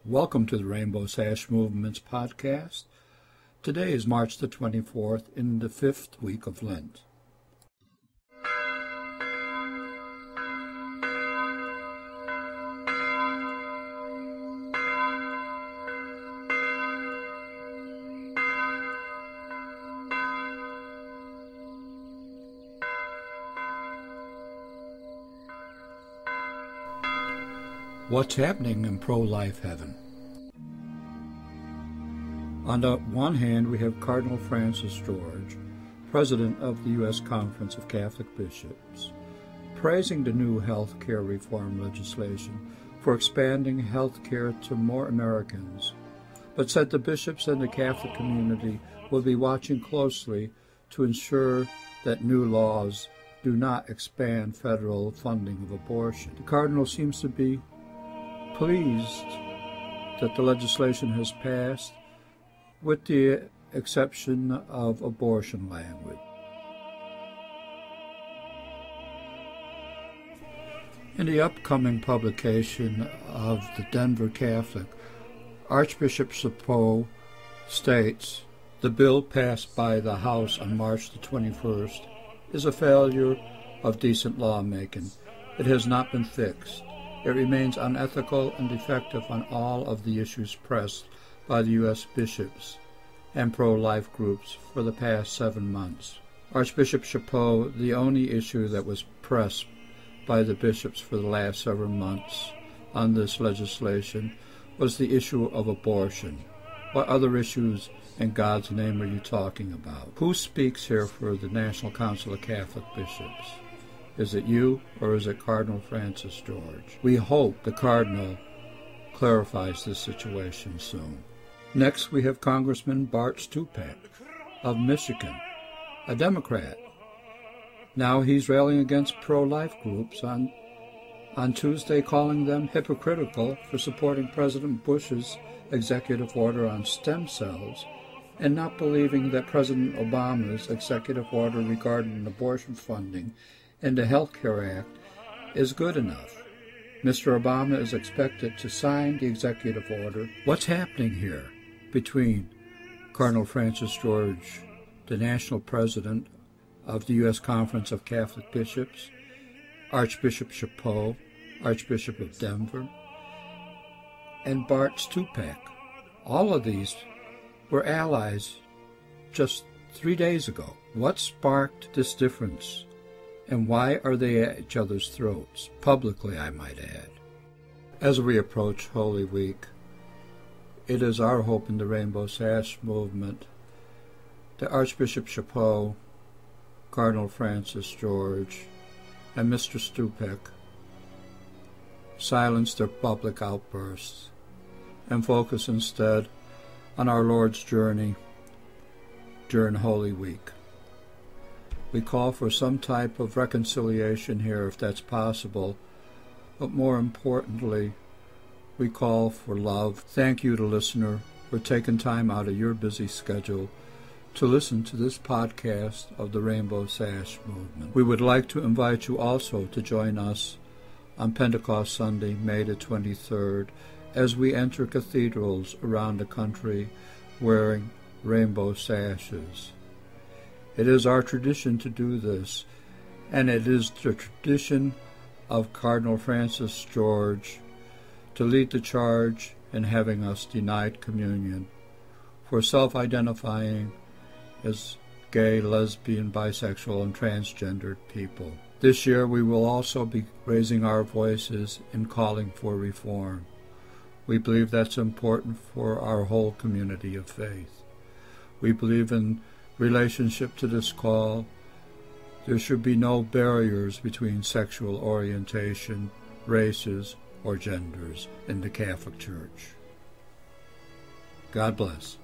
Welcome to the Rainbow Sash Movements podcast. Today is March the 24th in the 5th week of Lent. What's happening in pro-life heaven? On the one hand, we have Cardinal George, President of the U.S. Conference of Catholic Bishops, praising the new health care reform legislation for expanding health care to more Americans, but said the bishops and the Catholic community will be watching closely to ensure that new laws do not expand federal funding of abortion. The Cardinal seems to be pleased that the legislation has passed, with the exception of abortion language. In the upcoming publication of the Denver Catholic, Archbishop Chaput states, "The bill passed by the House on March the 21st is a failure of decent lawmaking. It has not been fixed. It remains unethical and defective on all of the issues pressed by the U.S. bishops and pro-life groups for the past 7 months." Archbishop Chaput, the only issue that was pressed by the bishops for the last several months on this legislation was the issue of abortion. What other issues in God's name are you talking about? Who speaks here for the National Council of Catholic Bishops? Is it you, or is it Cardinal George? We hope the Cardinal clarifies this situation soon. Next, we have Congressman Stupak of Michigan, a Democrat. Now he's railing against pro-life groups on Tuesday, calling them hypocritical for supporting President Bush's executive order on stem cells and not believing that President Obama's executive order regarding abortion funding and the Health Care Act is good enough. Mr. Obama is expected to sign the executive order. What's happening here between Cardinal George, the national president of the U.S. Conference of Catholic Bishops, Archbishop Chaput, Archbishop of Denver, and Stupak? All of these were allies just 3 days ago. What sparked this difference? And why are they at each other's throats? Publicly, I might add. As we approach Holy Week, it is our hope in the Rainbow Sash movement that Archbishop Chaput, Cardinal George, and Mr. Stupak silence their public outbursts and focus instead on our Lord's journey during Holy Week. We call for some type of reconciliation here if that's possible, but more importantly, we call for love. Thank you to listener for taking time out of your busy schedule to listen to this podcast of the Rainbow Sash Movement. We would like to invite you also to join us on Pentecost Sunday, May the 23rd, as we enter cathedrals around the country wearing rainbow sashes. It is our tradition to do this, and it is the tradition of Cardinal George to lead the charge in having us denied communion for self-identifying as gay, lesbian, bisexual, and transgendered people. This year we will also be raising our voices in calling for reform. We believe that's important for our whole community of faith. We believe in relationship to this call, there should be no barriers between sexual orientation, races, or genders in the Catholic Church. God bless.